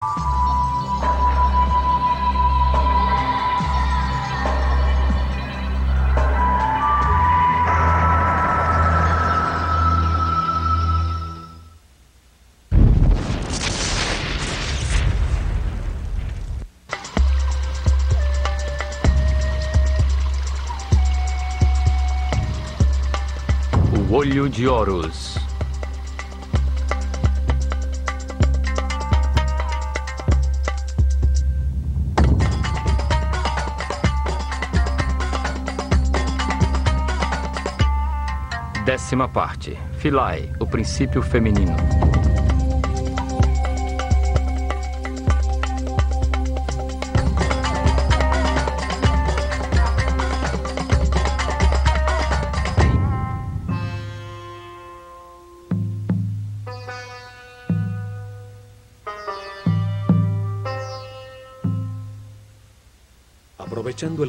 O Olho de Horus. Décima parte. Philae, o princípio feminino.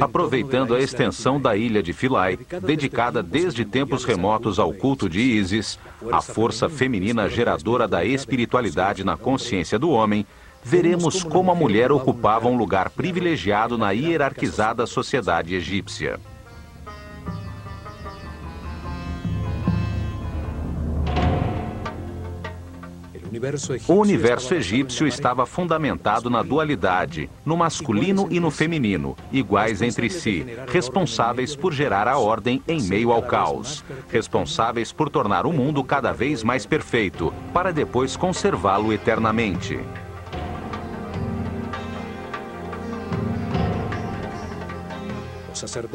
Aproveitando a extensão da ilha de Philae, dedicada desde tempos remotos ao culto de Ísis, a força feminina geradora da espiritualidade na consciência do homem, veremos como a mulher ocupava um lugar privilegiado na hierarquizada sociedade egípcia. O universo egípcio estava fundamentado na dualidade, no masculino e no feminino, iguais entre si, responsáveis por gerar a ordem em meio ao caos, responsáveis por tornar o mundo cada vez mais perfeito, para depois conservá-lo eternamente.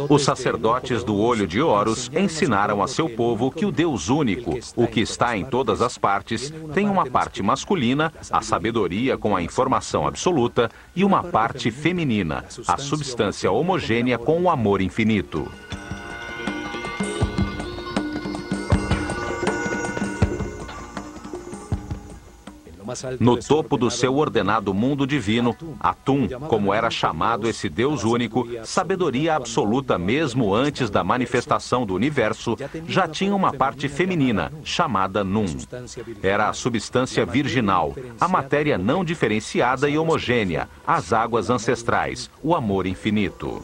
Os sacerdotes do Olho de Horus ensinaram a seu povo que o Deus único, o que está em todas as partes, tem uma parte masculina, a sabedoria com a informação absoluta, e uma parte feminina, a substância homogênea com o amor infinito. No topo do seu ordenado mundo divino, Atum, como era chamado esse Deus único, sabedoria absoluta mesmo antes da manifestação do universo, já tinha uma parte feminina, chamada Nun. Era a substância virginal, a matéria não diferenciada e homogênea, as águas ancestrais, o amor infinito.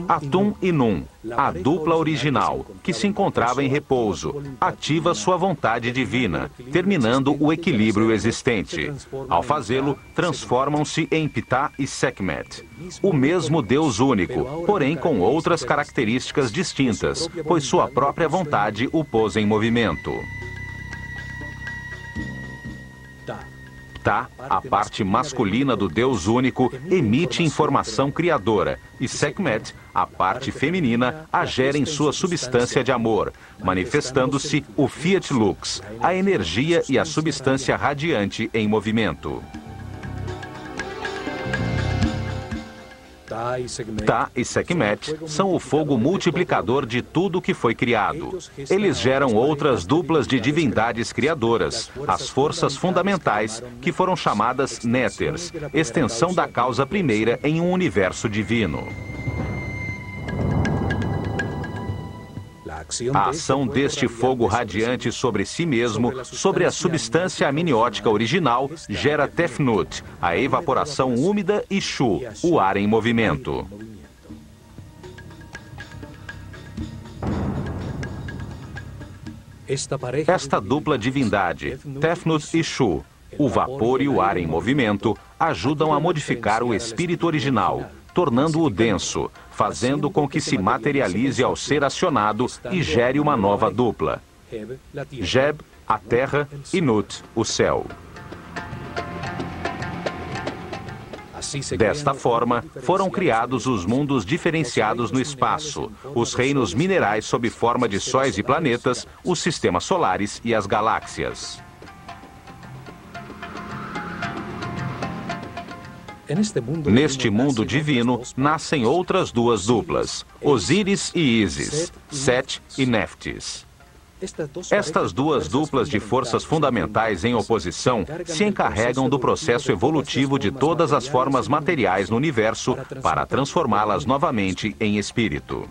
Atum e Nun, a dupla original, que se encontrava em repouso, ativa sua vontade divina, terminando o equilíbrio existente. Ao fazê-lo, transformam-se em Ptah e Sekhmet, o mesmo Deus único, porém com outras características distintas, pois sua própria vontade o pôs em movimento. Ptah, a parte masculina do Deus único, emite informação criadora, e Sekhmet, a parte feminina, a gera em sua substância de amor, manifestando-se o Fiat Lux, a energia e a substância radiante em movimento. Ptah e Sekhmet são o fogo multiplicador de tudo que foi criado. Eles geram outras duplas de divindades criadoras, as forças fundamentais, que foram chamadas Néters, extensão da causa primeira em um universo divino. A ação deste fogo radiante sobre si mesmo, sobre a substância amniótica original, gera Tefnut, a evaporação úmida, e Shu, o ar em movimento. Esta dupla divindade, Tefnut e Shu, o vapor e o ar em movimento, ajudam a modificar o espírito original, tornando-o denso, fazendo com que se materialize ao ser acionado e gere uma nova dupla. Geb, a terra, e Nut, o céu. Desta forma, foram criados os mundos diferenciados no espaço, os reinos minerais sob forma de sóis e planetas, os sistemas solares e as galáxias. Neste mundo divino, nascem outras duas duplas, Osíris e Ísis, Set e Néftis. Estas duas duplas de forças fundamentais em oposição se encarregam do processo evolutivo de todas as formas materiais no universo para transformá-las novamente em espírito.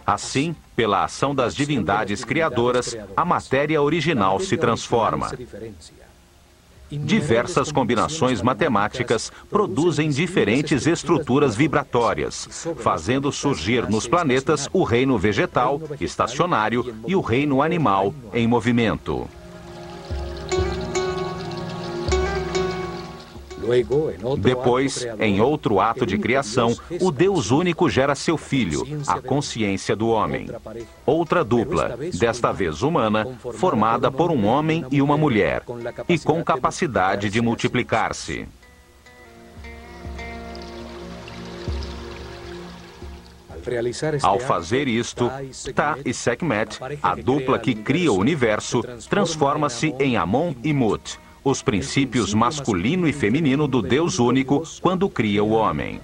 Assim, Pela ação das divindades criadoras, a matéria original se transforma. Diversas combinações matemáticas produzem diferentes estruturas vibratórias, fazendo surgir nos planetas o reino vegetal, estacionário, e o reino animal, em movimento. Depois, em outro ato de criação, o Deus único gera seu filho, a consciência do homem. Outra dupla, desta vez humana, formada por um homem e uma mulher, e com capacidade de multiplicar-se. Ao fazer isto, Ptah e Sekhmet, a dupla que cria o universo, transforma-se em Amon e Mut, os princípios masculino e feminino do Deus único quando cria o homem.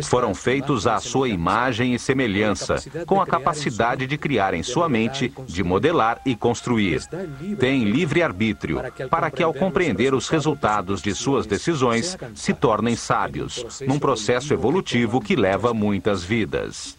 Foram feitos à sua imagem e semelhança, com a capacidade de criar em sua mente, de modelar e construir. Têm livre-arbítrio, para que ao compreender os resultados de suas decisões, se tornem sábios, num processo evolutivo que leva muitas vidas.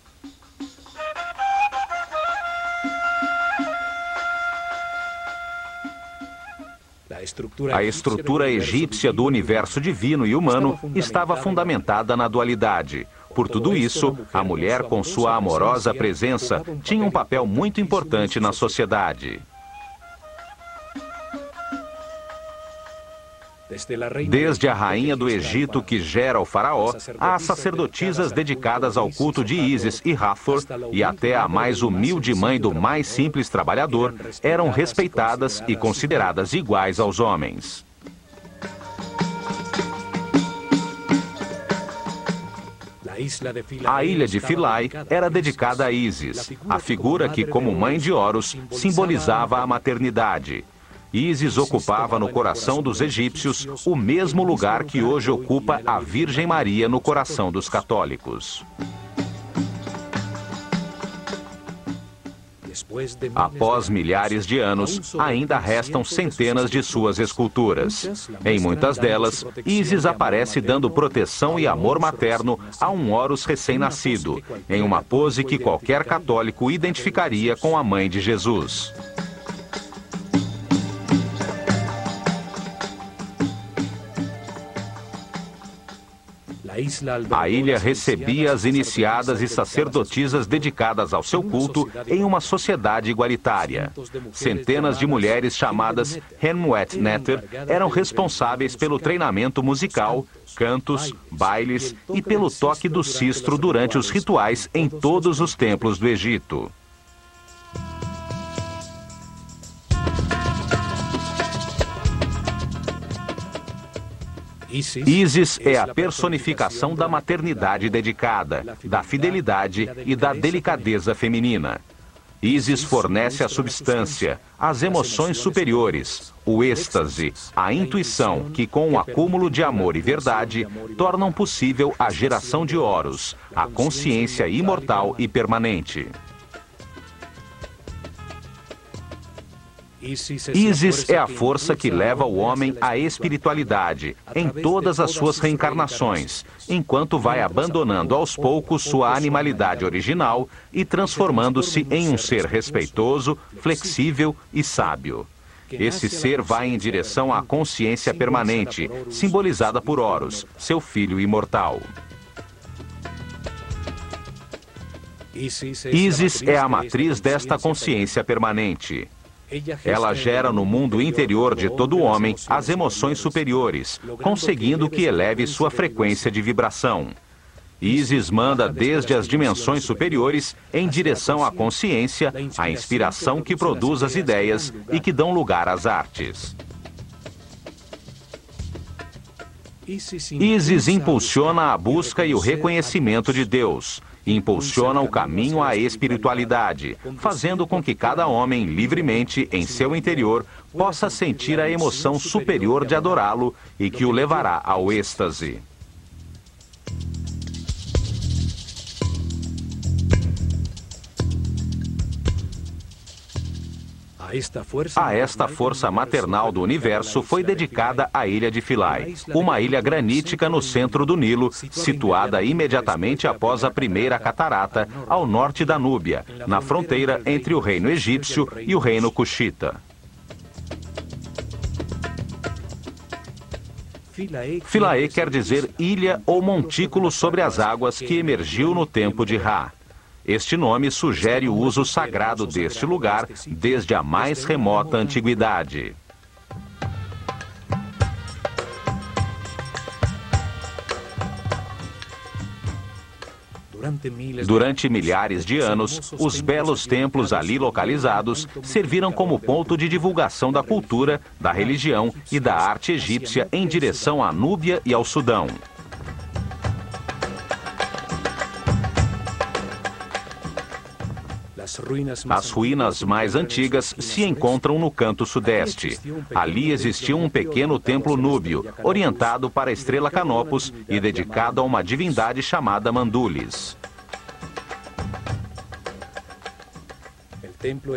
A estrutura egípcia do universo divino e humano estava fundamentada na dualidade. Por tudo isso, a mulher, com sua amorosa presença, tinha um papel muito importante na sociedade. Desde a rainha do Egito que gera o faraó, às sacerdotisas dedicadas ao culto de Ísis e Hathor, e até a mais humilde mãe do mais simples trabalhador, eram respeitadas e consideradas iguais aos homens. A ilha de Philae era dedicada a Ísis, a figura que, como mãe de Horus, simbolizava a maternidade. Ísis ocupava no coração dos egípcios o mesmo lugar que hoje ocupa a Virgem Maria no coração dos católicos. Após milhares de anos, ainda restam centenas de suas esculturas. Em muitas delas, Ísis aparece dando proteção e amor materno a um Horus recém-nascido, em uma pose que qualquer católico identificaria com a mãe de Jesus. A ilha recebia as iniciadas e sacerdotisas dedicadas ao seu culto em uma sociedade igualitária. Centenas de mulheres chamadas Henmuet Neter eram responsáveis pelo treinamento musical, cantos, bailes e pelo toque do sistro durante os rituais em todos os templos do Egito. Ísis é a personificação da maternidade dedicada, da fidelidade e da delicadeza feminina. Ísis fornece a substância, as emoções superiores, o êxtase, a intuição que, com o acúmulo de amor e verdade, tornam possível a geração de Horus, a consciência imortal e permanente. Ísis é a força que leva o homem à espiritualidade, em todas as suas reencarnações, enquanto vai abandonando aos poucos sua animalidade original e transformando-se em um ser respeitoso, flexível e sábio. Esse ser vai em direção à consciência permanente, simbolizada por Horus, seu filho imortal. Ísis é a matriz desta consciência permanente. Ela gera no mundo interior de todo homem as emoções superiores, conseguindo que eleve sua frequência de vibração. Ísis manda desde as dimensões superiores em direção à consciência, a inspiração que produz as ideias e que dão lugar às artes. Ísis impulsiona a busca e o reconhecimento de Deus. Impulsiona o caminho à espiritualidade, fazendo com que cada homem, livremente, em seu interior, possa sentir a emoção superior de adorá-lo e que o levará ao êxtase. A esta força maternal do universo foi dedicada a ilha de Philae, uma ilha granítica no centro do Nilo, situada imediatamente após a primeira catarata, ao norte da Núbia, na fronteira entre o reino egípcio e o reino cuxita. Philae quer dizer ilha ou montículo sobre as águas que emergiu no tempo de Ra. Este nome sugere o uso sagrado deste lugar desde a mais remota antiguidade. Durante milhares de anos, os belos templos ali localizados serviram como ponto de divulgação da cultura, da religião e da arte egípcia em direção à Núbia e ao Sudão. As ruínas mais antigas se encontram no canto sudeste. Ali existia um pequeno templo núbio, orientado para a estrela Canopus e dedicado a uma divindade chamada Mandulis.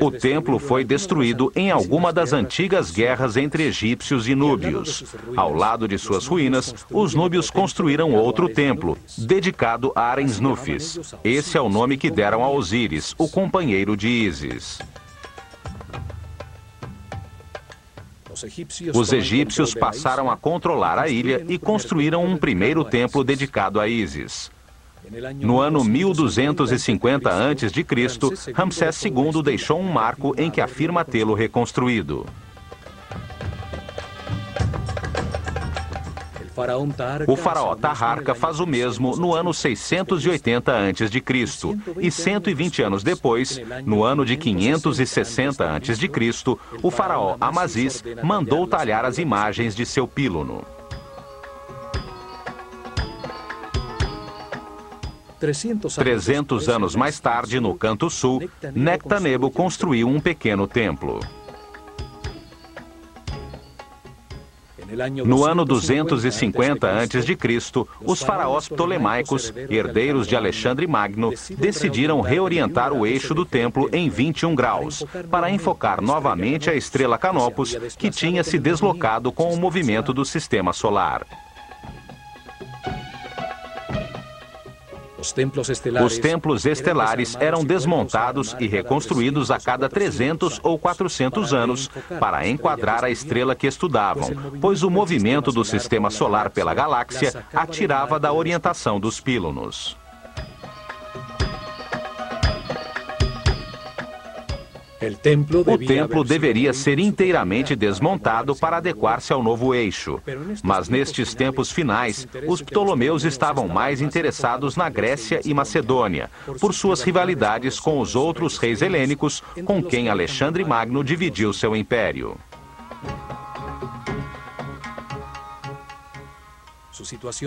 O templo foi destruído em alguma das antigas guerras entre egípcios e núbios. Ao lado de suas ruínas, os núbios construíram outro templo, dedicado a Arenznufis. Esse é o nome que deram a Osíris, o companheiro de Ísis. Os egípcios passaram a controlar a ilha e construíram um primeiro templo dedicado a Ísis. No ano 1250 a.C., Ramsés II deixou um marco em que afirma tê-lo reconstruído. O faraó Taharka faz o mesmo no ano 680 a.C. e 120 anos depois, no ano de 560 a.C., o faraó Amasis mandou talhar as imagens de seu pílono. 300 anos mais tarde, no canto sul, Nectanebo construiu um pequeno templo. No ano 250 a.C., os faraós ptolemaicos, herdeiros de Alexandre Magno, decidiram reorientar o eixo do templo em 21 graus, para enfocar novamente a estrela Canopus, que tinha se deslocado com o movimento do sistema solar. Os templos estelares eram desmontados e reconstruídos a cada 300 ou 400 anos para enquadrar a estrela que estudavam, pois o movimento do sistema solar pela galáxia a tirava da orientação dos pílunos. O templo deveria ser inteiramente desmontado para adequar-se ao novo eixo. Mas nestes tempos finais, os ptolomeus estavam mais interessados na Grécia e Macedônia, por suas rivalidades com os outros reis helênicos com quem Alexandre Magno dividiu seu império.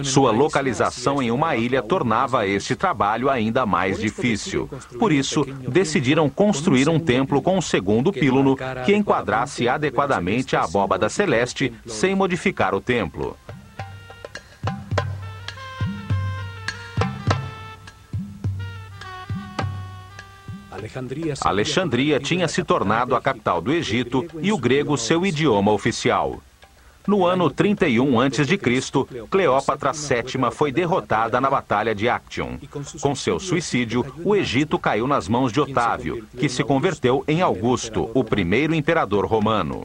Sua localização em uma ilha tornava este trabalho ainda mais difícil. Por isso, decidiram construir um templo com um segundo pílono que enquadrasse adequadamente a abóbada celeste sem modificar o templo. Alexandria tinha se tornado a capital do Egito e o grego seu idioma oficial. No ano 31 a.C., Cleópatra VII foi derrotada na Batalha de Actium. Com seu suicídio, o Egito caiu nas mãos de Otávio, que se converteu em Augusto, o primeiro imperador romano.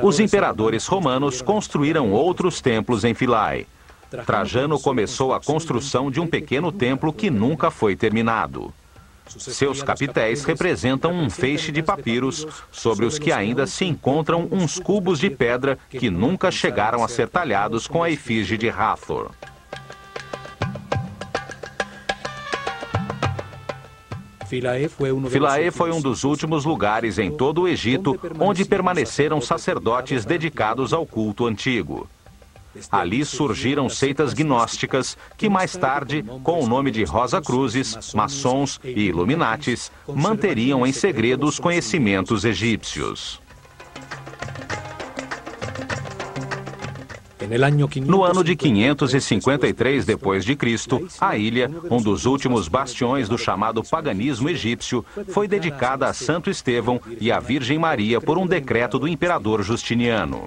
Os imperadores romanos construíram outros templos em Philae. Trajano começou a construção de um pequeno templo que nunca foi terminado. Seus capitéis representam um feixe de papiros, sobre os que ainda se encontram uns cubos de pedra que nunca chegaram a ser talhados com a efígie de Hathor. Philae foi um dos últimos lugares em todo o Egito onde permaneceram sacerdotes dedicados ao culto antigo. Ali surgiram seitas gnósticas que mais tarde, com o nome de Rosa-Cruzes, maçons e Illuminatis, manteriam em segredo os conhecimentos egípcios. No ano de 553 d.C., a ilha, um dos últimos bastiões do chamado paganismo egípcio, foi dedicada a Santo Estevão e à Virgem Maria por um decreto do imperador Justiniano.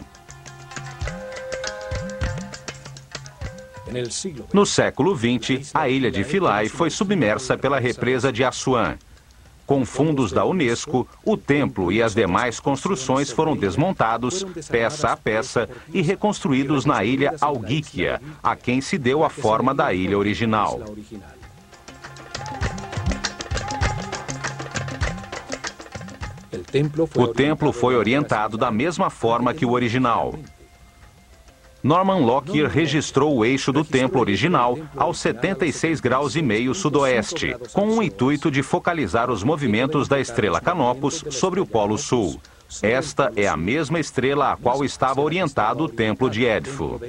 No século XX, a ilha de Philae foi submersa pela represa de Assuan. Com fundos da Unesco, o templo e as demais construções foram desmontados, peça a peça, e reconstruídos na ilha Algíquia, a quem se deu a forma da ilha original. O templo foi orientado da mesma forma que o original. Norman Lockyer registrou o eixo do templo original aos 76 graus e meio sudoeste, com o intuito de focalizar os movimentos da estrela Canopus sobre o Polo Sul. Esta é a mesma estrela a qual estava orientado o templo de Edfu.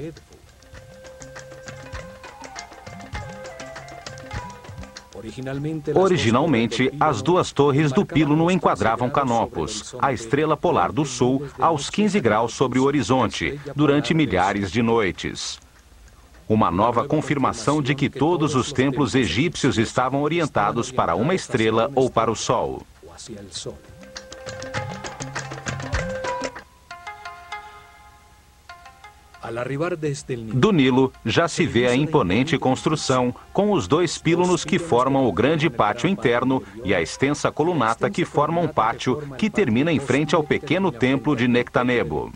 Originalmente, as duas torres do píluno enquadravam Canopus, a estrela polar do sul, aos 15 graus sobre o horizonte, durante milhares de noites. Uma nova confirmação de que todos os templos egípcios estavam orientados para uma estrela ou para o sol. Do Nilo, já se vê a imponente construção, com os dois pílunos que formam o grande pátio interno e a extensa colunata que forma um pátio que termina em frente ao pequeno templo de Nectanebo.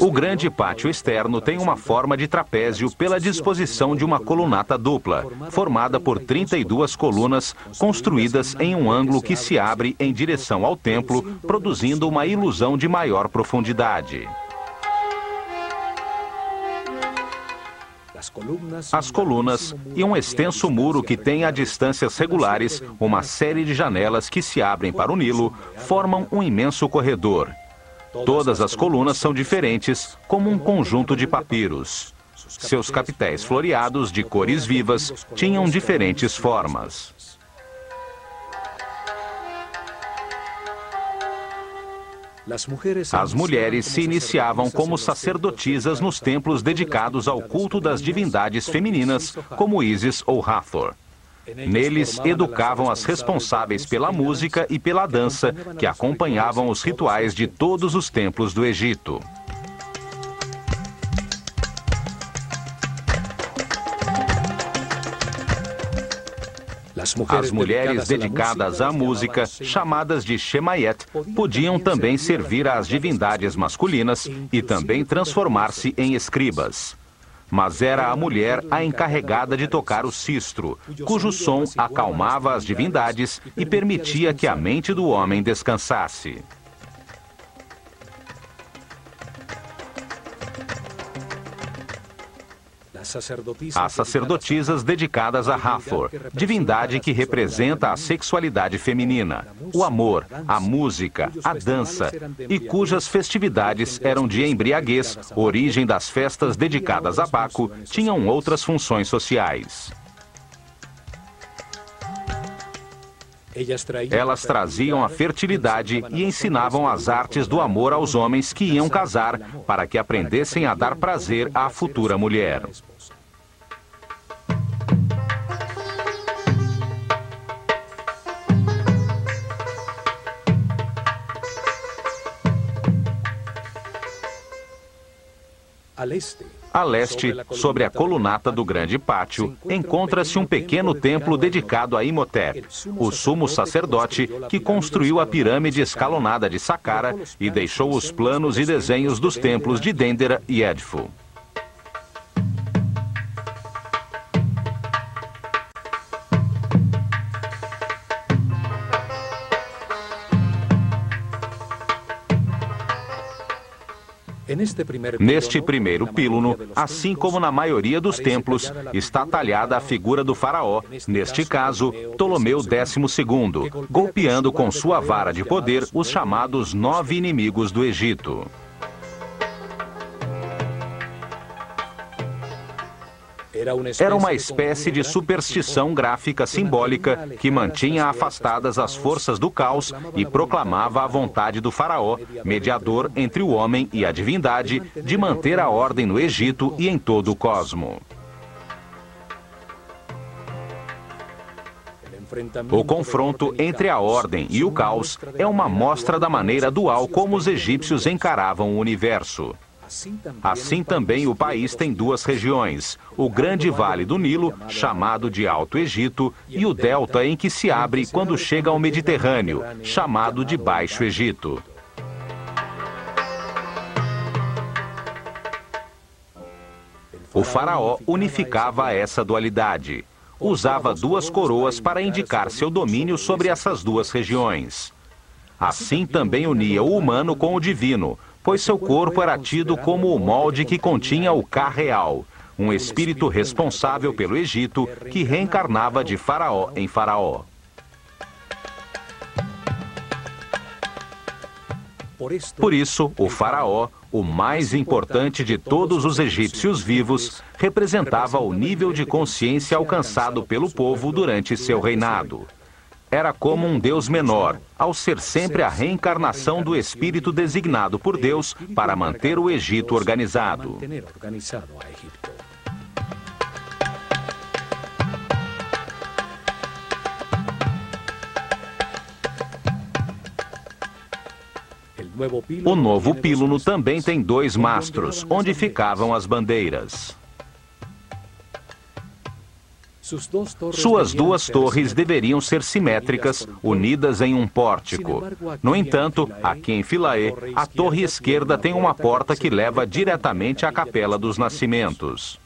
O grande pátio externo tem uma forma de trapézio pela disposição de uma colunata dupla, formada por 32 colunas construídas em um ângulo que se abre em direção ao templo, produzindo uma ilusão de maior profundidade. As colunas e um extenso muro que tem a distâncias regulares, uma série de janelas que se abrem para o Nilo, formam um imenso corredor. Todas as colunas são diferentes, como um conjunto de papiros. Seus capitéis floreados, de cores vivas, tinham diferentes formas. As mulheres se iniciavam como sacerdotisas nos templos dedicados ao culto das divindades femininas, como Ísis ou Hathor. Neles, educavam as responsáveis pela música e pela dança, que acompanhavam os rituais de todos os templos do Egito. As mulheres dedicadas à música, chamadas de Shemayet, podiam também servir às divindades masculinas e também transformar-se em escribas. Mas era a mulher a encarregada de tocar o sistro, cujo som acalmava as divindades e permitia que a mente do homem descansasse. As sacerdotisas dedicadas a Hathor, divindade que representa a sexualidade feminina, o amor, a música, a dança, e cujas festividades eram de embriaguez, origem das festas dedicadas a Baco, tinham outras funções sociais. Elas traziam a fertilidade e ensinavam as artes do amor aos homens que iam casar, para que aprendessem a dar prazer à futura mulher. A leste, sobre a colunata do grande pátio, encontra-se um pequeno templo dedicado a Imhotep, o sumo sacerdote que construiu a pirâmide escalonada de Saqqara e deixou os planos e desenhos dos templos de Dendera e Edfu. Neste primeiro píluno, assim como na maioria dos templos, está talhada a figura do faraó, neste caso, Ptolomeu XII, golpeando com sua vara de poder os chamados 9 inimigos do Egito. Era uma espécie de superstição gráfica simbólica que mantinha afastadas as forças do caos e proclamava a vontade do faraó, mediador entre o homem e a divindade, de manter a ordem no Egito e em todo o cosmo. O confronto entre a ordem e o caos é uma mostra da maneira dual como os egípcios encaravam o universo. Assim também o país tem duas regiões, o grande vale do Nilo, chamado de Alto Egito, e o delta em que se abre quando chega ao Mediterrâneo, chamado de Baixo Egito. O faraó unificava essa dualidade. Usava duas coroas para indicar seu domínio sobre essas duas regiões. Assim também unia o humano com o divino, pois seu corpo era tido como o molde que continha o Ka-real, um espírito responsável pelo Egito que reencarnava de faraó em faraó. Por isso, o faraó, o mais importante de todos os egípcios vivos, representava o nível de consciência alcançado pelo povo durante seu reinado. Era como um Deus menor, ao ser sempre a reencarnação do espírito designado por Deus para manter o Egito organizado. O novo píluno também tem dois mastros, onde ficavam as bandeiras. Suas duas torres deveriam ser simétricas, unidas em um pórtico. No entanto, aqui em Philae, a torre esquerda tem uma porta que leva diretamente à Capela dos Nascimentos.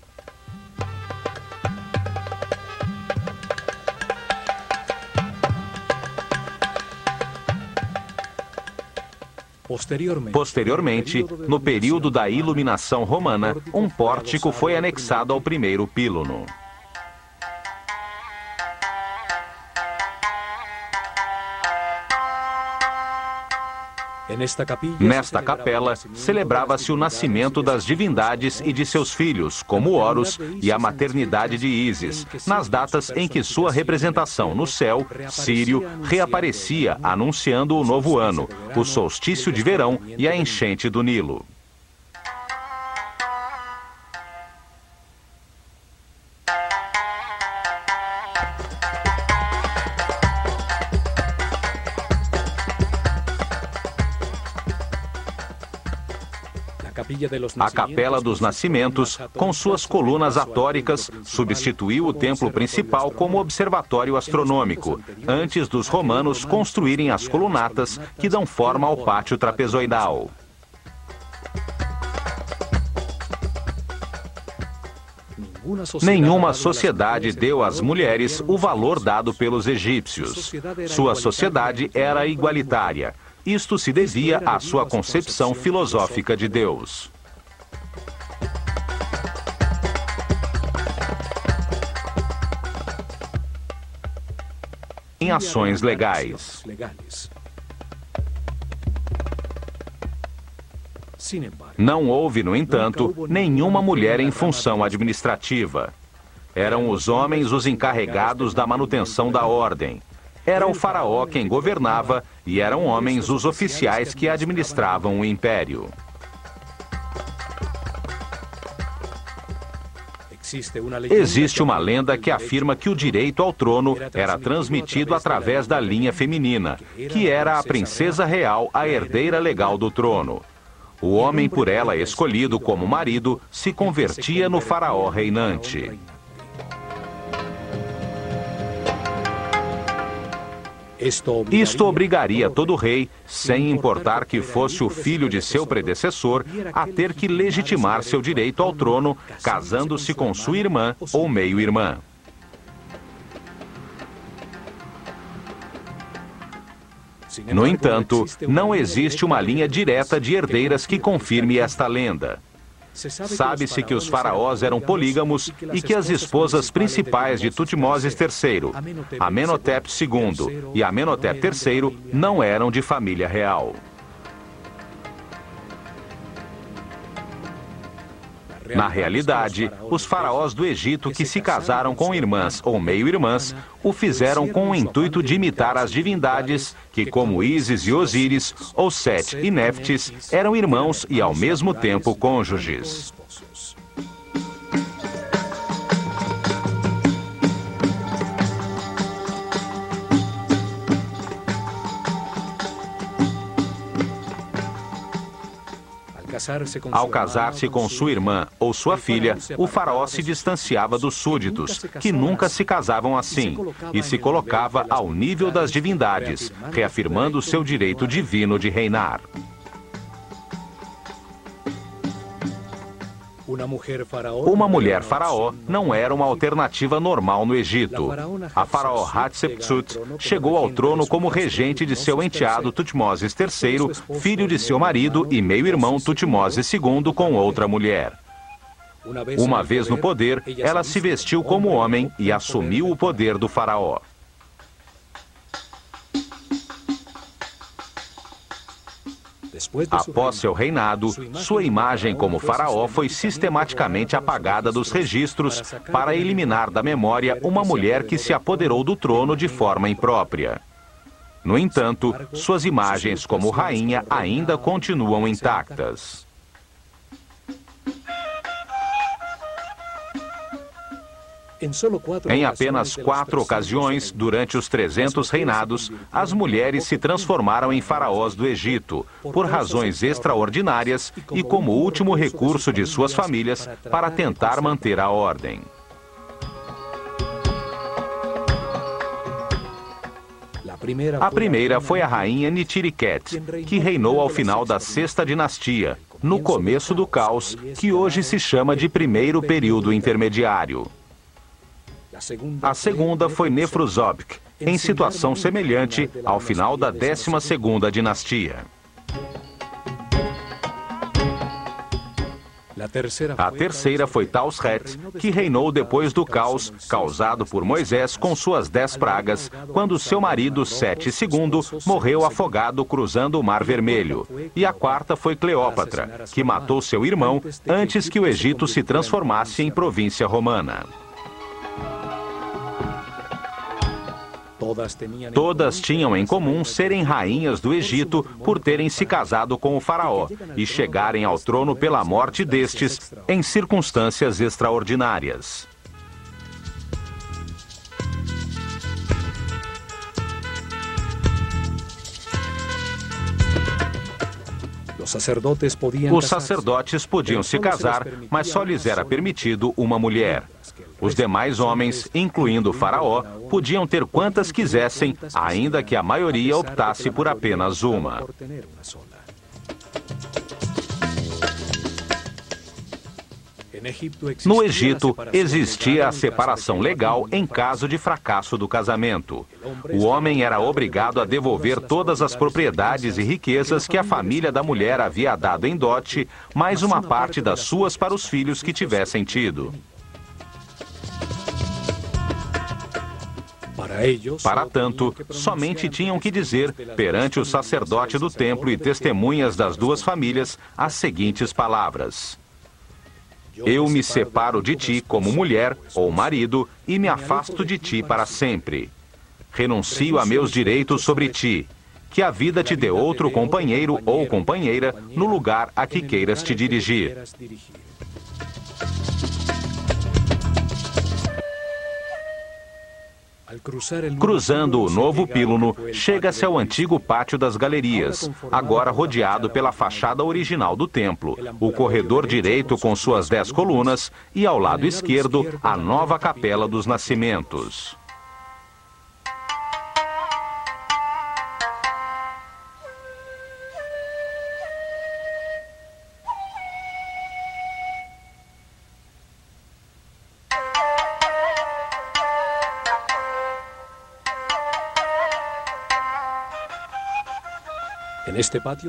Posteriormente, no período da Iluminação Romana, um pórtico foi anexado ao primeiro píluno. Nesta capela, celebrava-se o nascimento das divindades e de seus filhos, como Horus, e a maternidade de Ísis, nas datas em que sua representação no céu, Sírio, reaparecia anunciando o novo ano, o solstício de verão e a enchente do Nilo. A Capela dos Nascimentos, com suas colunas atóricas, substituiu o templo principal como observatório astronômico, antes dos romanos construírem as colunatas que dão forma ao pátio trapezoidal. Nenhuma sociedade deu às mulheres o valor dado pelos egípcios. Sua sociedade era igualitária. Isto se devia à sua concepção filosófica de Deus. Em ações legais. Não houve, no entanto, nenhuma mulher em função administrativa. Eram os homens os encarregados da manutenção da ordem. Era o faraó quem governava e eram homens os oficiais que administravam o império. Existe uma lenda que afirma que o direito ao trono era transmitido através da linha feminina, que era a princesa real, a herdeira legal do trono. O homem por ela escolhido como marido se convertia no faraó reinante. Isto obrigaria todo rei, sem importar que fosse o filho de seu predecessor, a ter que legitimar seu direito ao trono, casando-se com sua irmã ou meio-irmã. No entanto, não existe uma linha direta de herdeiras que confirme esta lenda. Sabe-se que os faraós eram polígamos e que as esposas principais de Tutmoses III, Amenhotep II e Amenhotep III, não eram de família real. Na realidade, os faraós do Egito que se casaram com irmãs ou meio-irmãs o fizeram com o intuito de imitar as divindades que, como Ísis e Osíris, ou Sete e Néftis, eram irmãos e ao mesmo tempo cônjuges. Ao casar-se com sua irmã ou sua filha, o faraó se distanciava dos súditos, que nunca se casavam assim, e se colocava ao nível das divindades, reafirmando seu direito divino de reinar. Uma mulher faraó não era uma alternativa normal no Egito. A faraó Hatshepsut chegou ao trono como regente de seu enteado Tutmoses III, filho de seu marido e meio-irmão Tutmoses II com outra mulher. Uma vez no poder, ela se vestiu como homem e assumiu o poder do faraó. Após seu reinado, sua imagem como faraó foi sistematicamente apagada dos registros para eliminar da memória uma mulher que se apoderou do trono de forma imprópria. No entanto, suas imagens como rainha ainda continuam intactas. Em apenas 4 ocasiões, durante os 300 reinados, as mulheres se transformaram em faraós do Egito, por razões extraordinárias e como último recurso de suas famílias para tentar manter a ordem. A primeira foi a rainha Nitiriket, que reinou ao final da 6ª dinastia, no começo do caos, que hoje se chama de primeiro período intermediário. A segunda foi Nefruzobk, em situação semelhante ao final da 12ª dinastia. A terceira foi Tausret, que reinou depois do caos causado por Moisés com suas 10 pragas, quando seu marido Sete II morreu afogado cruzando o Mar Vermelho. E a quarta foi Cleópatra, que matou seu irmão antes que o Egito se transformasse em província romana. Todas tinham em comum serem rainhas do Egito por terem se casado com o faraó e chegarem ao trono pela morte destes em circunstâncias extraordinárias. Os sacerdotes podiam se casar, mas só lhes era permitido uma mulher. Os demais homens, incluindo o faraó, podiam ter quantas quisessem, ainda que a maioria optasse por apenas uma. No Egito, existia a separação legal em caso de fracasso do casamento. O homem era obrigado a devolver todas as propriedades e riquezas que a família da mulher havia dado em dote, mais uma parte das suas para os filhos que tivessem tido. Para tanto, somente tinham que dizer, perante o sacerdote do templo e testemunhas das duas famílias, as seguintes palavras: Eu me separo de ti como mulher ou marido e me afasto de ti para sempre. Renuncio a meus direitos sobre ti. Que a vida te dê outro companheiro ou companheira no lugar a que queiras te dirigir. Cruzando o novo píluno, chega-se ao antigo pátio das galerias, agora rodeado pela fachada original do templo, o corredor direito com suas 10 colunas e, ao lado esquerdo, a nova capela dos nascimentos.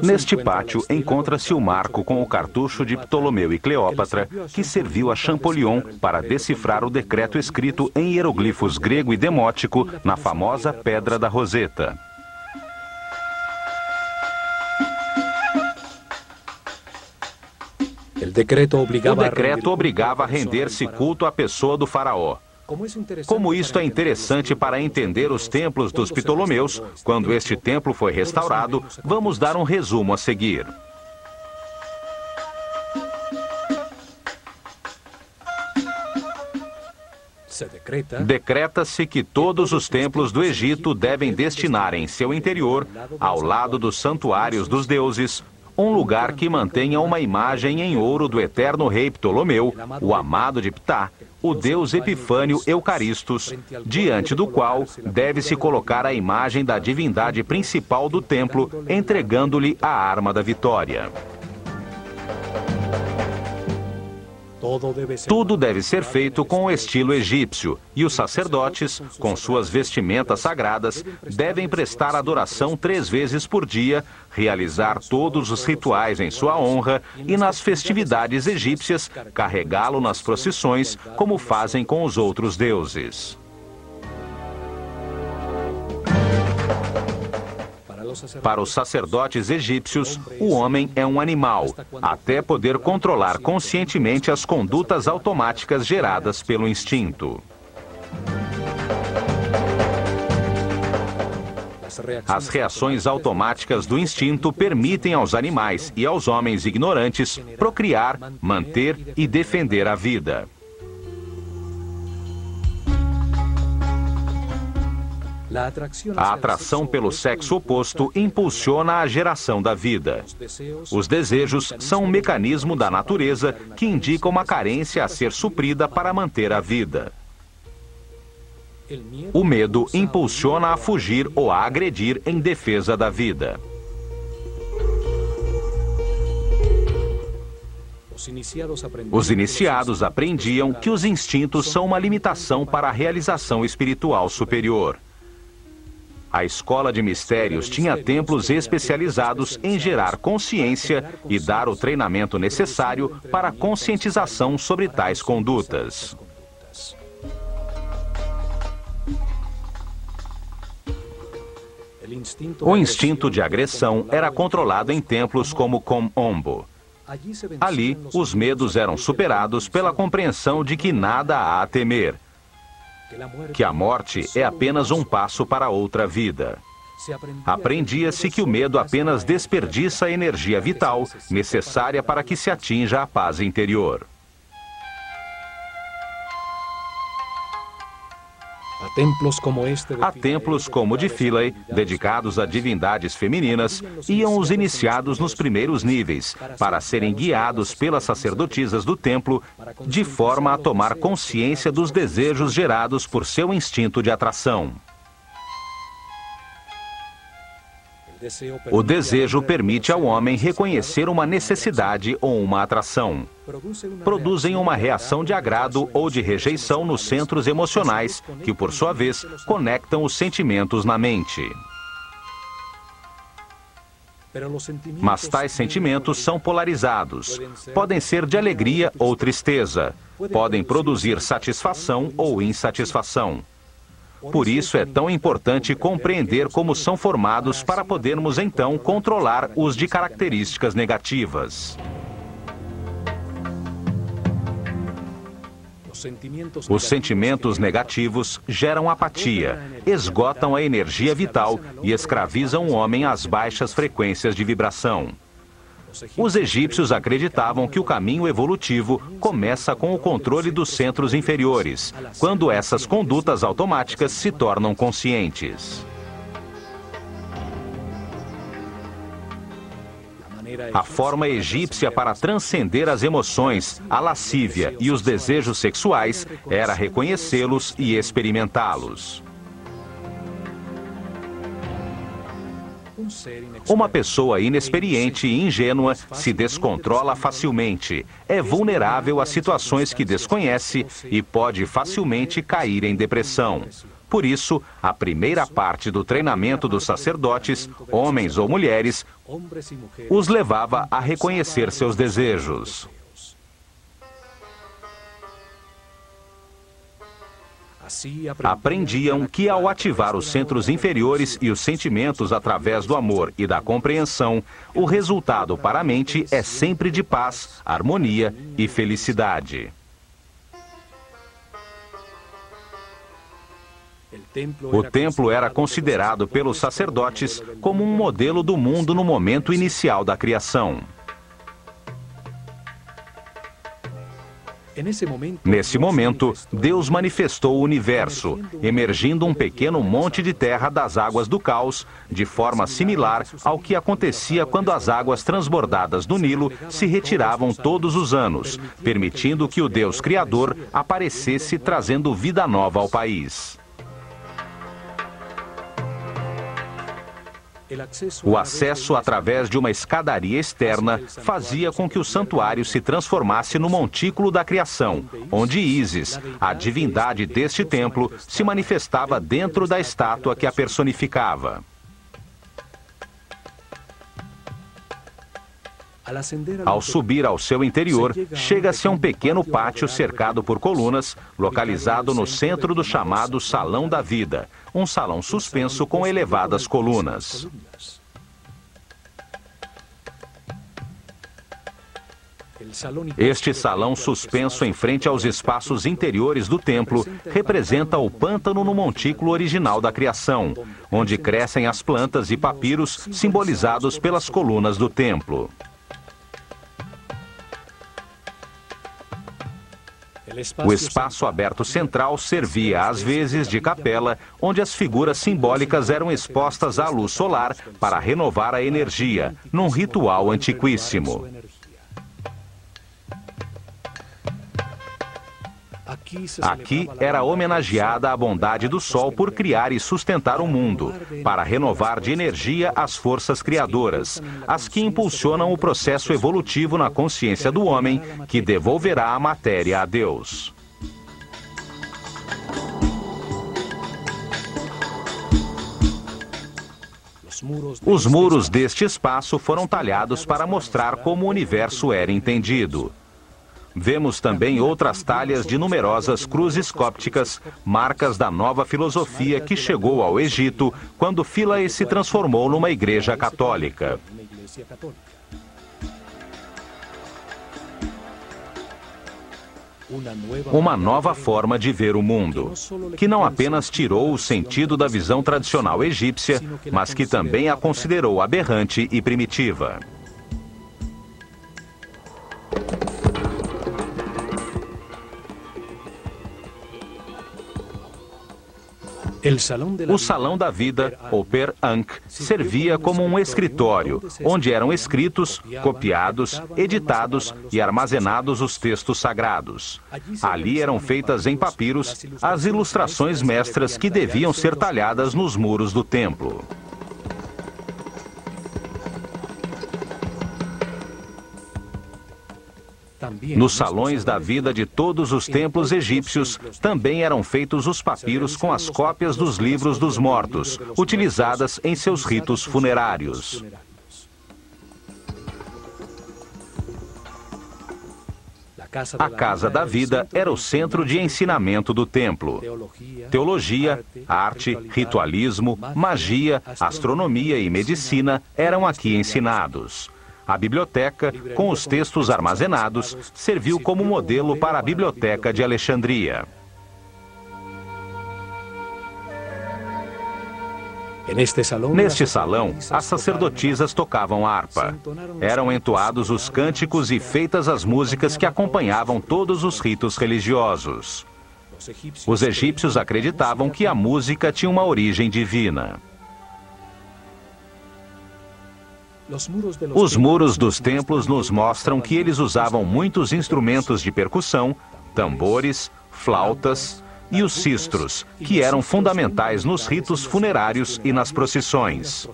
Neste pátio encontra-se o marco com o cartucho de Ptolomeu e Cleópatra, que serviu a Champollion para decifrar o decreto escrito em hieroglifos grego e demótico na famosa Pedra da Roseta. O decreto obrigava a render-se culto à pessoa do faraó. Como isto é interessante para entender os templos dos Ptolomeus, quando este templo foi restaurado, vamos dar um resumo a seguir. Decreta-se que todos os templos do Egito devem destinar em seu interior, ao lado dos santuários dos deuses, um lugar que mantenha uma imagem em ouro do eterno rei Ptolomeu, o amado de Ptah, o deus Epifânio Eucaristos, diante do qual deve-se colocar a imagem da divindade principal do templo, entregando-lhe a arma da vitória. Tudo deve ser feito com o estilo egípcio, e os sacerdotes, com suas vestimentas sagradas, devem prestar adoração 3 vezes por dia, realizar todos os rituais em sua honra e, nas festividades egípcias, carregá-lo nas procissões, como fazem com os outros deuses. Para os sacerdotes egípcios, o homem é um animal, até poder controlar conscientemente as condutas automáticas geradas pelo instinto. As reações automáticas do instinto permitem aos animais e aos homens ignorantes procriar, manter e defender a vida. A atração pelo sexo oposto impulsiona a geração da vida. Os desejos são um mecanismo da natureza que indica uma carência a ser suprida para manter a vida. O medo impulsiona a fugir ou a agredir em defesa da vida. Os iniciados aprendiam que os instintos são uma limitação para a realização espiritual superior. A escola de mistérios tinha templos especializados em gerar consciência e dar o treinamento necessário para a conscientização sobre tais condutas. O instinto de agressão era controlado em templos como Kom-Ombo. Ali, os medos eram superados pela compreensão de que nada há a temer, que a morte é apenas um passo para outra vida. Aprendia-se que o medo apenas desperdiça a energia vital necessária para que se atinja a paz interior. A templos como o de Philae, dedicados a divindades femininas, iam os iniciados nos primeiros níveis, para serem guiados pelas sacerdotisas do templo, de forma a tomar consciência dos desejos gerados por seu instinto de atração. O desejo permite ao homem reconhecer uma necessidade ou uma atração. Produzem uma reação de agrado ou de rejeição nos centros emocionais, que, por sua vez, conectam os sentimentos na mente. Mas tais sentimentos são polarizados. Podem ser de alegria ou tristeza. Podem produzir satisfação ou insatisfação. Por isso é tão importante compreender como são formados para podermos então controlar os de características negativas. Os sentimentos negativos geram apatia, esgotam a energia vital e escravizam o homem às baixas frequências de vibração. Os egípcios acreditavam que o caminho evolutivo começa com o controle dos centros inferiores, quando essas condutas automáticas se tornam conscientes. A forma egípcia para transcender as emoções, a lascívia e os desejos sexuais era reconhecê-los e experimentá-los. Uma pessoa inexperiente e ingênua se descontrola facilmente, é vulnerável a situações que desconhece e pode facilmente cair em depressão. Por isso, a primeira parte do treinamento dos sacerdotes, homens ou mulheres, os levava a reconhecer seus desejos. Aprendiam que ao ativar os centros inferiores e os sentimentos através do amor e da compreensão, o resultado para a mente é sempre de paz, harmonia e felicidade. O templo era considerado pelos sacerdotes como um modelo do mundo no momento inicial da criação. Nesse momento, Deus manifestou o universo, emergindo um pequeno monte de terra das águas do caos, de forma similar ao que acontecia quando as águas transbordadas do Nilo se retiravam todos os anos, permitindo que o Deus Criador aparecesse trazendo vida nova ao país. O acesso através de uma escadaria externa fazia com que o santuário se transformasse no montículo da criação, onde Ísis, a divindade deste templo, se manifestava dentro da estátua que a personificava. Ao subir ao seu interior, chega-se a um pequeno pátio cercado por colunas, localizado no centro do chamado Salão da Vida, um salão suspenso com elevadas colunas. Este salão suspenso em frente aos espaços interiores do templo representa o pântano no montículo original da criação, onde crescem as plantas e papiros simbolizados pelas colunas do templo. O espaço aberto central servia às vezes de capela, onde as figuras simbólicas eram expostas à luz solar para renovar a energia, num ritual antiquíssimo. Aqui era homenageada a bondade do Sol por criar e sustentar o mundo, para renovar de energia as forças criadoras, as que impulsionam o processo evolutivo na consciência do homem, que devolverá a matéria a Deus. Os muros deste espaço foram talhados para mostrar como o universo era entendido. Vemos também outras talhas de numerosas cruzes cópticas, marcas da nova filosofia que chegou ao Egito quando Philae se transformou numa igreja católica. Uma nova forma de ver o mundo, que não apenas tirou o sentido da visão tradicional egípcia, mas que também a considerou aberrante e primitiva. O Salão da Vida, ou Per Ankh, servia como um escritório, onde eram escritos, copiados, editados e armazenados os textos sagrados. Ali eram feitas em papiros as ilustrações mestras que deviam ser talhadas nos muros do templo. Nos salões da vida de todos os templos egípcios, também eram feitos os papiros com as cópias dos livros dos mortos, utilizadas em seus ritos funerários. A Casa da Vida era o centro de ensinamento do templo. Teologia, arte, ritualismo, magia, astronomia e medicina eram aqui ensinados. A biblioteca, com os textos armazenados, serviu como modelo para a Biblioteca de Alexandria. Neste salão, as sacerdotisas tocavam harpa. Eram entoados os cânticos e feitas as músicas que acompanhavam todos os ritos religiosos. Os egípcios acreditavam que a música tinha uma origem divina. Os muros dos templos nos mostram que eles usavam muitos instrumentos de percussão, tambores, flautas e os sistros, que eram fundamentais nos ritos funerários e nas procissões.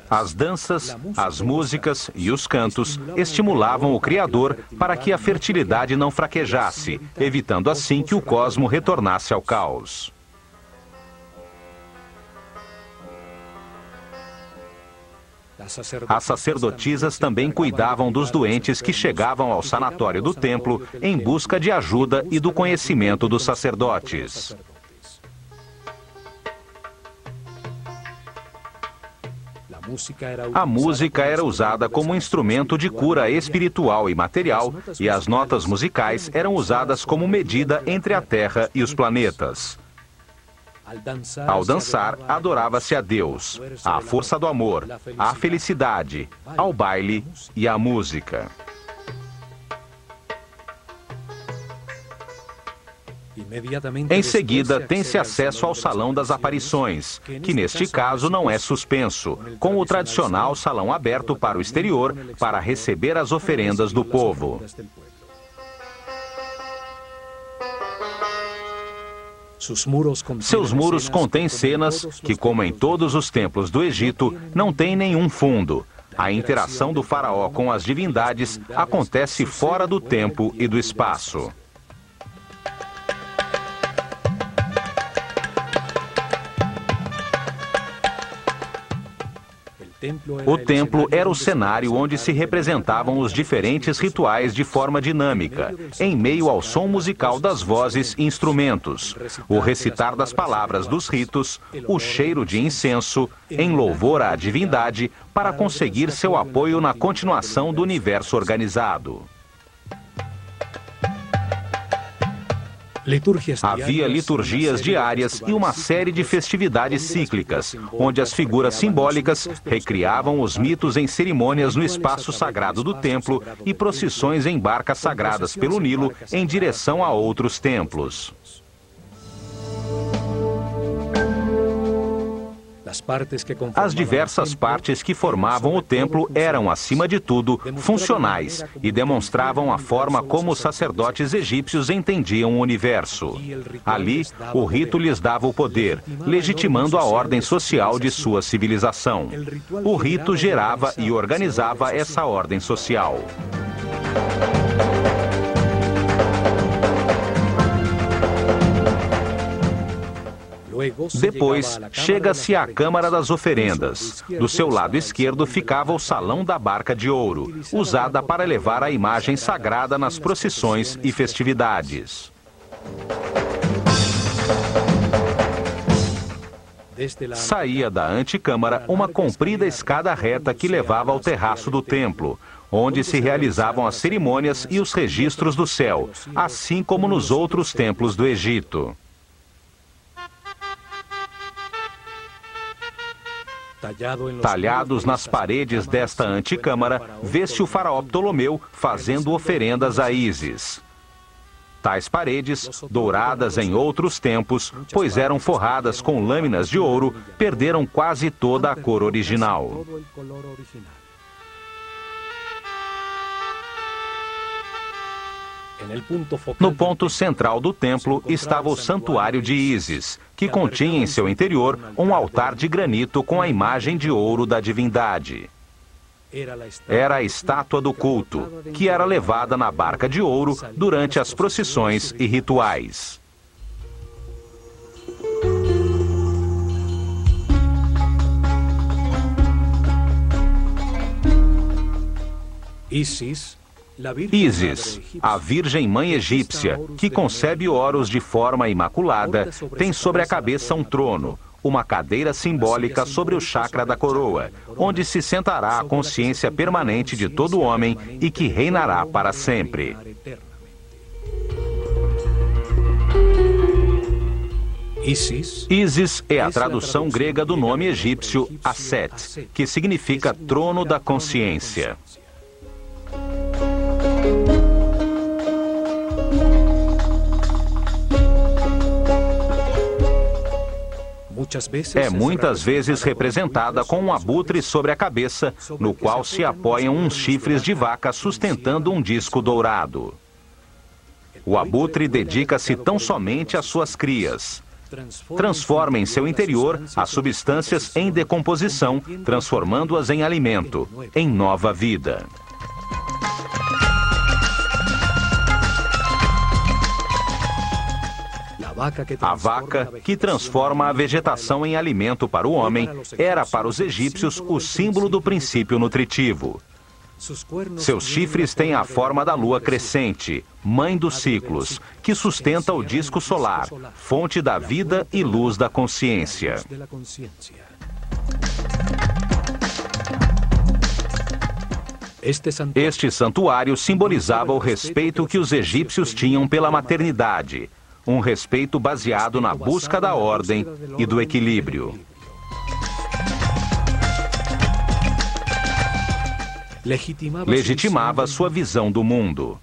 As danças, as músicas e os cantos estimulavam o Criador para que a fertilidade não fraquejasse, evitando assim que o cosmo retornasse ao caos. As sacerdotisas também cuidavam dos doentes que chegavam ao sanatório do templo em busca de ajuda e do conhecimento dos sacerdotes. A música era usada como instrumento de cura espiritual e material, e as notas musicais eram usadas como medida entre a Terra e os planetas. Ao dançar, adorava-se a Deus, à força do amor, à felicidade, ao baile e à música. Em seguida, tem-se acesso ao Salão das Aparições, que neste caso não é suspenso, com o tradicional salão aberto para o exterior para receber as oferendas do povo. Seus muros contêm cenas que, como em todos os templos do Egito, não têm nenhum fundo. A interação do faraó com as divindades acontece fora do tempo e do espaço. O templo era o cenário onde se representavam os diferentes rituais de forma dinâmica, em meio ao som musical das vozes e instrumentos, o recitar das palavras dos ritos, o cheiro de incenso, em louvor à divindade, para conseguir seu apoio na continuação do universo organizado. Havia liturgias diárias e uma série de festividades cíclicas, onde as figuras simbólicas recriavam os mitos em cerimônias no espaço sagrado do templo e procissões em barcas sagradas pelo Nilo em direção a outros templos. As diversas partes que formavam o templo eram, acima de tudo, funcionais e demonstravam a forma como os sacerdotes egípcios entendiam o universo. Ali, o rito lhes dava o poder, legitimando a ordem social de sua civilização. O rito gerava e organizava essa ordem social. Depois, chega-se à Câmara das Oferendas. Do seu lado esquerdo ficava o Salão da Barca de Ouro, usada para levar a imagem sagrada nas procissões e festividades. Saía da antecâmara uma comprida escada reta que levava ao terraço do templo, onde se realizavam as cerimônias e os registros do céu, assim como nos outros templos do Egito. Talhados nas paredes desta antecâmara, vê-se o faraó Ptolomeu fazendo oferendas a Ísis. Tais paredes, douradas em outros tempos, pois eram forradas com lâminas de ouro, perderam quase toda a cor original. No ponto central do templo estava o Santuário de Ísis, que continha em seu interior um altar de granito com a imagem de ouro da divindade. Era a estátua do culto, que era levada na barca de ouro durante as procissões e rituais. Ísis, a Virgem Mãe Egípcia, que concebe Horus de forma imaculada, tem sobre a cabeça um trono, uma cadeira simbólica sobre o chakra da coroa, onde se sentará a consciência permanente de todo homem e que reinará para sempre. Ísis é a tradução grega do nome egípcio Aset, que significa trono da consciência. É muitas vezes representada com um abutre sobre a cabeça, no qual se apoiam uns chifres de vaca sustentando um disco dourado. O abutre dedica-se tão somente às suas crias. Transforma em seu interior as substâncias em decomposição, transformando-as em alimento, em nova vida. A vaca, que transforma a vegetação em alimento para o homem, era para os egípcios o símbolo do princípio nutritivo. Seus chifres têm a forma da lua crescente, mãe dos ciclos, que sustenta o disco solar, fonte da vida e luz da consciência. Este santuário simbolizava o respeito que os egípcios tinham pela maternidade, um respeito baseado na busca da ordem e do equilíbrio. Legitimava sua visão do mundo.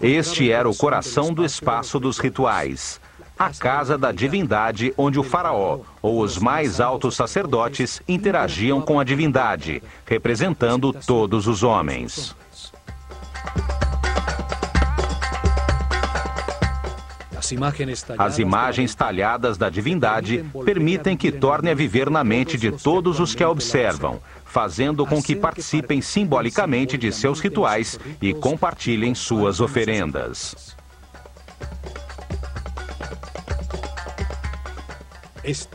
Este era o coração do espaço dos rituais, a casa da divindade onde o faraó ou os mais altos sacerdotes interagiam com a divindade, representando todos os homens. As imagens talhadas da divindade permitem que torne a viver na mente de todos os que a observam, fazendo com que participem simbolicamente de seus rituais e compartilhem suas oferendas.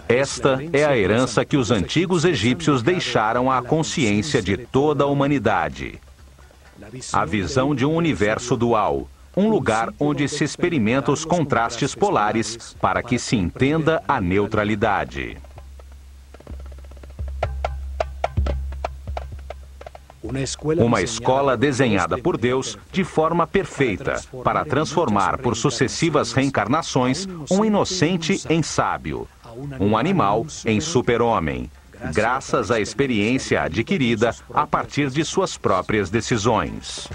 Esta é a herança que os antigos egípcios deixaram à consciência de toda a humanidade. A visão de um universo dual, um lugar onde se experimenta os contrastes polares para que se entenda a neutralidade. Uma escola desenhada por Deus de forma perfeita para transformar por sucessivas reencarnações um inocente em sábio, um animal em super-homem, graças à experiência adquirida a partir de suas próprias decisões.